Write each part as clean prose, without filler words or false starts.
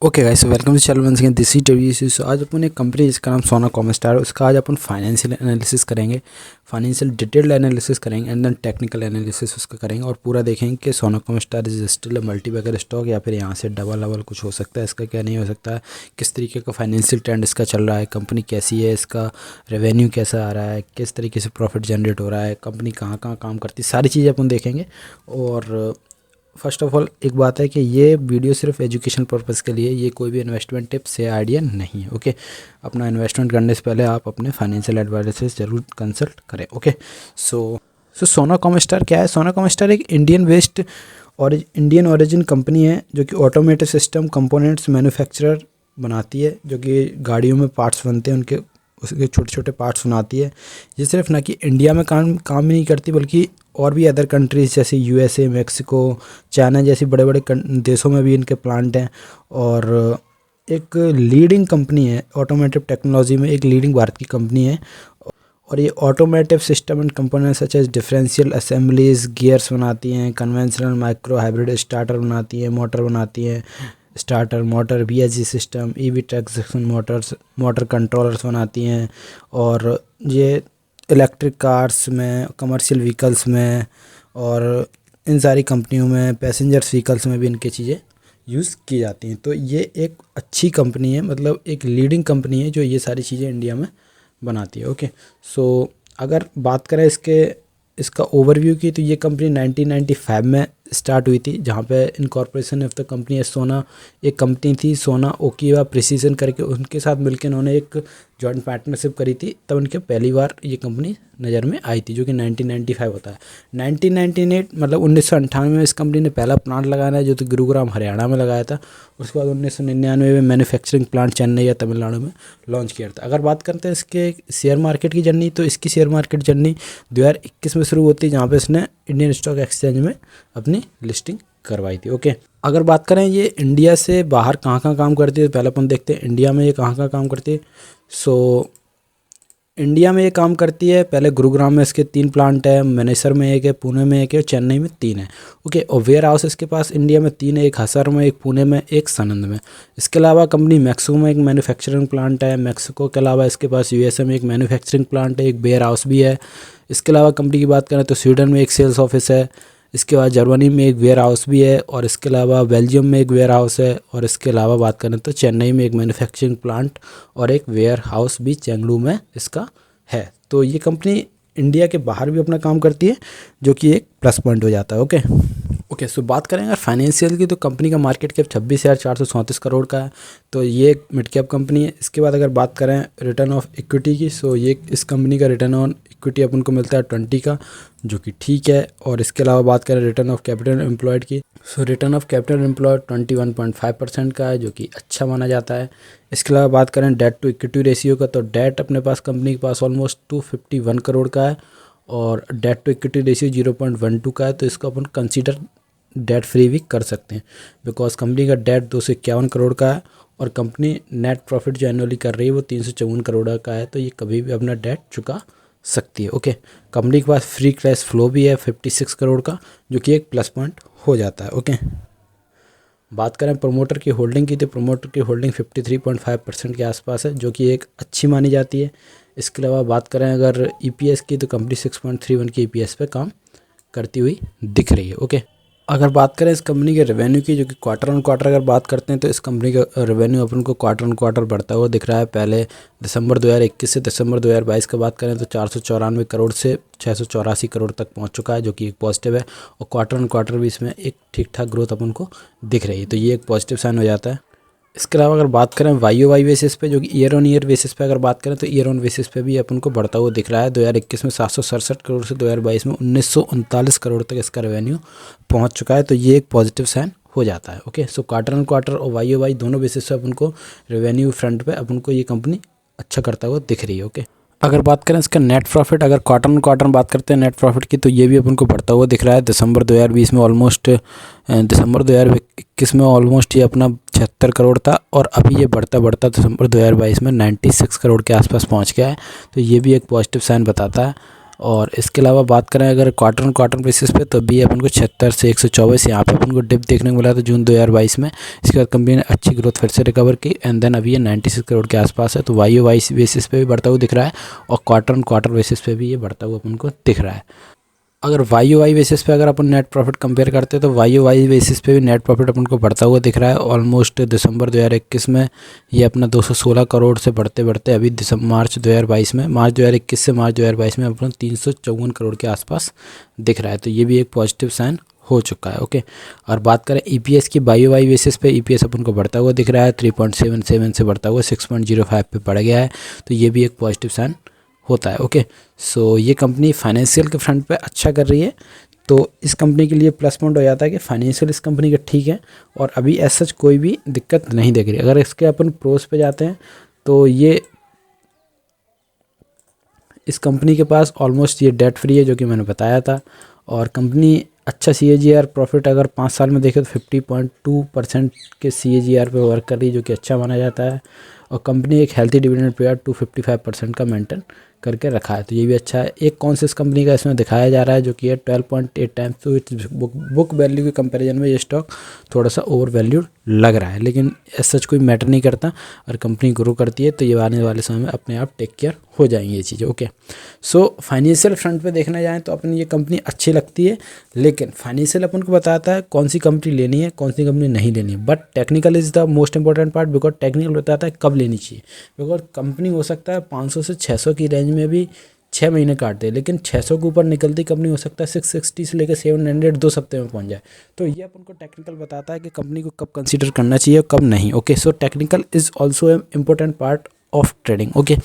Okay guys, welcome to channel once again this is WC. So आज अपन एक company जिसका नाम सोना कॉमस्टार है, उसका आज अपन फाइनेंशियल एनालिसिस करेंगे, फाइनेंशियल डिटेल्ड एनालिसिस करेंगे एंड देन टेक्निकल एनालिसिस उसका करेंगे और पूरा देखेंगे कि सोना Comstar is still multibagger stock या फिर यहाँ से डबल लेवल कुछ हो सकता है, इसका क्या नहीं हो सकता है, किस तरीके का फाइनेंशियल ट्रेंड इसका चल रहा है, कंपनी कैसी है, इसका रेवेन्यू कैसा आ रहा है, किस तरीके से प्रॉफिट जनरेट हो रहा है, कंपनी कहाँ कहाँ काम करती है, सारी चीज़ें अपन देखेंगे। और फर्स्ट ऑफ ऑल एक बात है कि ये वीडियो सिर्फ एजुकेशन पर्पज़ के लिए, ये कोई भी इन्वेस्टमेंट टिप्स या आइडिया नहीं है। ओके, अपना इन्वेस्टमेंट करने से पहले आप अपने फाइनेंशियल एडवाइजर से ज़रूर कंसल्ट करें। ओके, सो सोना कॉमस्टार क्या है? सोना कॉमस्टार एक इंडियन बेस्ड और इंडियन ओरिजिन कंपनी है जो कि ऑटोमेटिक सिस्टम कंपोनेंट्स मैन्युफैक्चरर बनाती है, जो कि गाड़ियों में पार्ट्स बनते हैं उनके उसके छोटे छोटे पार्ट्स बनाती है। ये सिर्फ ना कि इंडिया में काम ही नहीं करती, बल्कि और भी अदर कंट्रीज़ जैसे यूएसए, मेक्सिको, चाइना जैसी बड़े बड़े देशों में भी इनके प्लांट हैं। और एक लीडिंग कंपनी है ऑटोमेटिव टेक्नोलॉजी में, एक लीडिंग भारत की कंपनी है। और ये automotive system and components such as differential assemblies, gears बनाती हैं, कन्वेंशनल माइक्रो हाइब्रिड स्टार्टर बनाती हैं, मोटर बनाती हैं, starter motor, VSG system, EV transaction Motors, motor controllers बनाती हैं। और ये इलेक्ट्रिक कार्स में, कमर्शियल व्हीकल्स में और इन सारी कंपनियों में, पैसेंजर्स व्हीकल्स में भी इनकी चीज़ें यूज़ की जाती हैं। तो ये एक अच्छी कंपनी है, मतलब एक लीडिंग कंपनी है जो ये सारी चीज़ें इंडिया में बनाती है। ओके, सो अगर बात करें इसका ओवरव्यू की, तो ये कंपनी 1995 में स्टार्ट हुई थी, जहाँ पे इनकॉर्पोरेशन ऑफ द कंपनी है सोना, एक कंपनी थी सोना ओकीवा प्रिसीजन करके, उनके साथ मिलकर इन्होंने एक जॉइंट पार्टनरशिप करी थी, तब उनके पहली बार ये कंपनी नज़र में आई थी, जो कि 1995 होता है। 1998 मतलब 1998 में इस कंपनी ने पहला प्लांट लगाया है, जो कि गुरुग्राम हरियाणा में लगाया था। उसके बाद 1999 में मैन्युफैक्चरिंग प्लांट चेन्नई या तमिलनाडु में लॉन्च किया था। अगर बात करते हैं इसके शेयर मार्केट की जर्नी, तो इसकी शेयर मार्केट जर्नी 2021 में शुरू होती है, जहाँ पे इसने इंडियन स्टॉक एक्सचेंज में अपनी लिस्टिंग करवाई थी। ओके, अगर बात करें ये इंडिया से बाहर कहाँ कहाँ काम करती है, तो पहले अपन देखते हैं इंडिया में ये कहाँ कहाँ काम करती है। सो इंडिया में ये काम करती है, पहले गुरुग्राम में इसके 3 प्लांट है, मनेसर में 1 है, पुणे में 1 है, चेन्नई में 3 है। ओके, और वेयर हाउस इसके पास इंडिया में 3 है, एक हसर में, एक पुणे में, एक सनंद में। इसके अलावा कंपनी मैक्सिको में एक मैन्युफैक्चरिंग प्लांट है, मैक्सिको के अलावा इसके पास यूएसए में एक मैन्युफैक्चरिंग प्लांट है, एक वेयर हाउस भी है। इसके अलावा कंपनी की बात करें तो स्वीडन में एक सेल्स ऑफिस है, इसके बाद जर्मनी में एक वेयर हाउस भी है, और इसके अलावा बेल्जियम में एक वेयर हाउस है, और इसके अलावा बात करें तो चेन्नई में एक मैन्युफैक्चरिंग प्लांट और एक वेयर हाउस भी चेंगलू में इसका है। तो ये कंपनी इंडिया के बाहर भी अपना काम करती है, जो कि एक प्लस पॉइंट हो जाता है। ओके, सो बात करें अगर फाइनेंशियल की, तो कंपनी का मार्केट कैप 26,434 करोड़ का है, तो ये एक मिड कैप कंपनी है। इसके बाद अगर बात करें रिटर्न ऑफ इक्विटी की, सो ये इस कंपनी का रिटर्न ऑन इक्विटी अपन को मिलता है 20 का, जो कि ठीक है। और इसके अलावा बात करें रिटर्न ऑफ कैपिटल एम्प्लॉयड की, सो रिटर्न ऑफ कैपिटल एम्प्लॉयड 21.5% का है, जो कि अच्छा माना जाता है। इसके अलावा बात करें डेट टू इक्विटी रेशियो का, तो डेट अपने पास कंपनी के पास ऑलमोस्ट 251 करोड़ का है, और डेट टू इक्विटी रेशियो 0.12 का है। तो इसको अपन कंसीडर डेट फ्री भी कर सकते हैं, बिकॉज कंपनी का डेट 251 करोड़ का है, और कंपनी नेट प्रॉफिट जो एनुअली कर रही है वो 354 करोड़ का है, तो ये कभी भी अपना डेट चुका सकती है। ओके, कंपनी के पास फ्री कैश फ्लो भी है 56 करोड़ का, जो कि एक प्लस पॉइंट हो जाता है। ओके, बात करें प्रमोटर की होल्डिंग की, तो प्रमोटर की होल्डिंग 53.5% के आसपास है, जो कि एक अच्छी मानी जाती है। इसके अलावा बात करें अगर EPS की, तो कंपनी 6.31 की EPS पे काम करती हुई दिख रही है। ओके, अगर बात करें इस कंपनी के रेवेन्यू की, जो कि क्वार्टर ऑन क्वार्टर अगर बात करते हैं, तो इस कंपनी का रेवेन्यू अपन को क्वार्टर ऑन क्वार्टर बढ़ता हुआ दिख रहा है। पहले दिसंबर 2021 से दिसंबर 2022 का बात करें तो 494 करोड़ से 684 करोड़ तक पहुंच चुका है, जो कि एक पॉजिटिव है। और क्वार्टर ऑन क्वार्टर भी इसमें एक ठीक ठाक ग्रोथ अपन को दिख रही है, तो ये एक पॉजिटिव साइन हो जाता है। इसके अलावा अगर बात करें YOY बेसिस पे, जो कि ईयर ऑन ईयर बेसिस पे अगर बात करें, तो ईयर ऑन बेसिस पे भी अपन को बढ़ता हुआ दिख रहा है। 2021 में 767 करोड़ से 2022 में 1939 करोड़ तक इसका रेवेन्यू पहुंच चुका है, तो ये एक पॉजिटिव साइन हो जाता है। Okay, so quarter on quarter और YOY दोनों बेसिस पे अपन को रेवेन्यू फ्रंट पे अपन को ये कंपनी अच्छा करता हुआ दिख रही है। ओके, अगर बात करें इसका नेट प्रॉफिट, अगर क्वार्टर ऑन क्वार्टर बात करते हैं नेट प्रॉफिट की, तो ये भी अपन को बढ़ता हुआ दिख रहा है। दिसंबर 2020 में ऑलमोस्ट, दिसंबर 2021 में ऑलमोस्ट ये अपना 76 करोड़ था, और अभी ये बढ़ता बढ़ता दिसंबर 2022 में 96 करोड़ के आसपास पहुंच गया है, तो ये भी एक पॉजिटिव साइन बताता है। और इसके अलावा बात करें अगर क्वार्टर बेसिस पे तो भी अपन को 76 से 124 यहाँ पे अपन को डिप देखने को मिला था जून 2022 में। इसके बाद कंपनी ने अच्छी ग्रोथ फिर से रिकवर की एंड देन अभी ये 96 करोड़ के आसपास है। तो वाई बेसिस पे भी बढ़ता हुआ दिख रहा है और क्वार्टर बेसिस पे भी ये बढ़ता हुआ अपन को दिख रहा है। अगर वाई बेसिस पे अगर अपन नेट प्रॉफिट कंपेयर करते हैं तो वाई बेसिस पे भी नेट प्रॉफिट अपन को बढ़ता हुआ दिख रहा है। ऑलमोस्ट दिसंबर 2021 में ये अपना 216 करोड़ से बढ़ते बढ़ते अभी मार्च 2021 से मार्च 2022 में अपना 354 करोड़ के आसपास दिख रहा है। तो ये भी एक पॉजिटिव साइन हो चुका है। ओके, और बात करें ईपीएस की वाई बेसिस पे, ईपीएस अपन को बढ़ता हुआ दिख रहा है। 3.77 से बढ़ता हुआ 6.05 पे बढ़ गया है। तो ये भी एक पॉजिटिव साइन होता है। ओके, सो ये कंपनी फाइनेंशियल के फ्रंट पे अच्छा कर रही है। तो इस कंपनी के लिए प्लस पॉइंट हो जाता है कि फाइनेंशियल इस कंपनी का ठीक है और अभी एज सच कोई भी दिक्कत नहीं दिख रही। अगर इसके अपन प्रोस पे जाते हैं तो ये इस कंपनी के पास ऑलमोस्ट ये डेट फ्री है जो कि मैंने बताया था। और कंपनी अच्छा CAGR प्रॉफिट अगर 5 साल में देखें तो 50.2% के CAGR पे वर्क कर रही है जो कि अच्छा माना जाता है। और कंपनी एक हेल्थी डिविडेंड पेआउट 255% का मेंटेन करके रखा है। तो ये भी अच्छा है। एक कौन सा इस कंपनी का इसमें दिखाया जा रहा है जो कि है 12.8 टाइम्स। तो इट्स बुक वैल्यू के कंपैरिजन में ये स्टॉक थोड़ा सा ओवर वैल्यूड लग रहा है, लेकिन एज सच कोई मैटर नहीं करता। और कंपनी ग्रो करती है तो ये आने वाले समय में अपने आप टेक केयर हो जाएंगी ये चीज़ें। ओके, सो फाइनेंशियल फ्रंट पे देखना जाए तो अपन ये कंपनी अच्छी लगती है, लेकिन फाइनेंशियल अपन को बताता है कौन सी कंपनी लेनी है कौन सी कंपनी नहीं लेनी है। But technical is the most important part, because technical बताता है कब लेनी चाहिए। बिकॉज कंपनी हो सकता है 500 से 600 की रेंज में भी 6 महीने काटते हैं, लेकिन 600 के ऊपर निकलती कंपनी हो सकता है 660 से लेकर 700 2 हफ्ते में पहुंच जाए। तो ये अपन को टेक्निकल बताता है कि कंपनी को कब कंसीडर करना चाहिए और कब नहीं। Okay, so technical is also a important part of trading. Okay,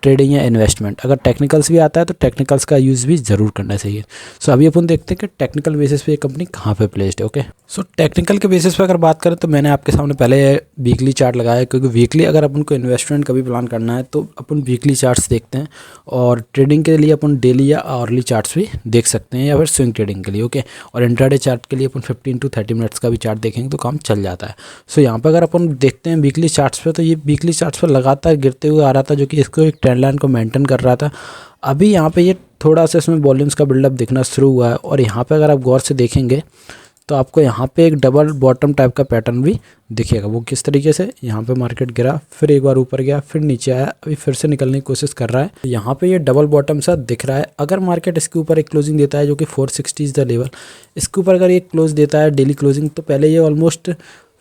trading या इन्वेस्टमेंट अगर टेक्निकल्स भी आता है तो टेक्निकल्स का यूज़ भी ज़रूर करना चाहिए। सो अभी अपन देखते हैं कि टेक्निकल बेसिस पे ये कंपनी कहाँ पे प्लेस्ड है। ओके, सो टेक्निकल के बेसिस पे अगर बात करें तो मैंने आपके सामने पहले वीकली चार्ट लगाया है, क्योंकि वीकली अगर अपन को इन्वेस्टमेंट कभी प्लान करना है तो अपन वीकली चार्ट्स देखते हैं। और ट्रेडिंग के लिए अपन डेली या आवरली चार्ट्स भी देख सकते हैं या फिर स्विंग ट्रेडिंग के लिए। ओके, और इंट्राडे चार्ट के लिए अपन 15 to 30 मिनट्स का भी चार्ट देखेंगे तो काम चल जाता है। सो यहाँ पर अगर अपन देखते हैं वीकली चार्ट्स पे तो ये वीकली चार्ट्स पर लगातार गिरते हुए आ रहा था, जो कि इसको एक ट्रेंड लाइन को मेंटेन कर रहा था। अभी यहाँ पे ये थोड़ा सा इसमें वॉल्यूम्स का बिल्डअप दिखना शुरू हुआ है। और यहाँ पे अगर आप गौर से देखेंगे तो आपको यहाँ पे एक डबल बॉटम टाइप का पैटर्न भी दिखेगा। वो किस तरीके से, यहाँ पे मार्केट गिरा, फिर एक बार ऊपर गया, फिर नीचे आया, अभी फिर से निकलने की कोशिश कर रहा है। यहाँ पे ये डबल बॉटम सा दिख रहा है। अगर मार्केट इसके ऊपर एक क्लोजिंग देता है जो कि 460 इज द लेवल, इसके ऊपर अगर ये क्लोज देता है डेली क्लोजिंग तो पहले ये ऑलमोस्ट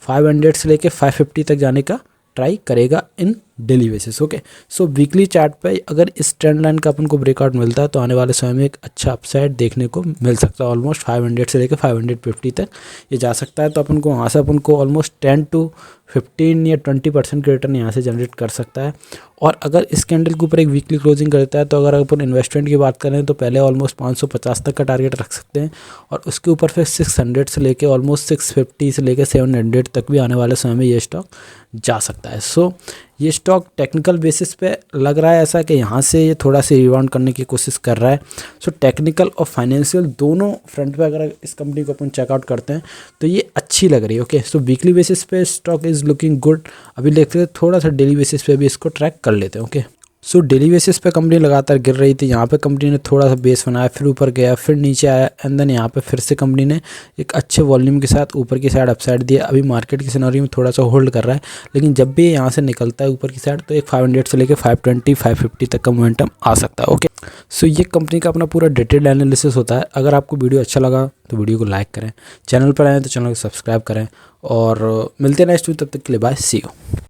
500 से लेके 550 तक जाने का ट्राई करेगा in daily basis. Okay, so weekly chart पे अगर इस ट्रेंड लाइन का अपन को ब्रेकआउट मिलता है तो आने वाले समय में एक अच्छा अपसाइड देखने को मिल सकता है। ऑलमोस्ट 500 से लेकर 550 तक ये जा सकता है। तो अपन को वहाँ से अपन को ऑलमोस्ट 10 to 15 या 20% के रिटर्न यहाँ से जनरेट कर सकता है। और अगर इस कैंडल के ऊपर एक वीकली क्लोजिंग करता है तो अगर अपन इन्वेस्टमेंट की बात करें तो पहले ऑलमोस्ट 550 तक का टारगेट रख सकते हैं, और उसके ऊपर फिर 600 से लेके ऑलमोस्ट 650 से लेकर 700 तक भी आने वाले समय में ये स्टॉक जा सकता है। सो ये स्टॉक टेक्निकल बेसिस पे लग रहा है ऐसा कि यहाँ से ये थोड़ा सा रिबाउंड करने की कोशिश कर रहा है। सो टेक्निकल और फाइनेंशियल दोनों फ्रंट पे अगर इस कंपनी को अपन चेकआउट करते हैं तो ये अच्छी लग रही है। ओके, सो वीकली बेसिस पे स्टॉक इज़ लुकिंग गुड। अभी देखते हैं थोड़ा सा डेली बेसिस पे भी इसको ट्रैक कर लेते हैं। ओके, सो डेली बेसिस पे कंपनी लगातार गिर रही थी। यहाँ पे कंपनी ने थोड़ा सा बेस बनाया, फिर ऊपर गया, फिर नीचे आया, एंड देन यहाँ पे फिर से कंपनी ने एक अच्छे वॉल्यूम के साथ ऊपर की साइड अपसाइड दिया। अभी मार्केट की सिनेरियो में थोड़ा सा होल्ड कर रहा है, लेकिन जब भी यहाँ से निकलता है ऊपर की साइड तो एक 500 से लेकर 520 550 तक का मोमेंटम आ सकता है। ओके, सो ये कंपनी का अपना पूरा डिटेल्ड एनालिसिस होता है। अगर आपको वीडियो अच्छा लगा तो वीडियो को लाइक करें, चैनल पर आएँ तो चैनल को सब्सक्राइब करें, और मिलते हैं नेक्स्ट वीक। तब तक के लिए बाय, सी यू।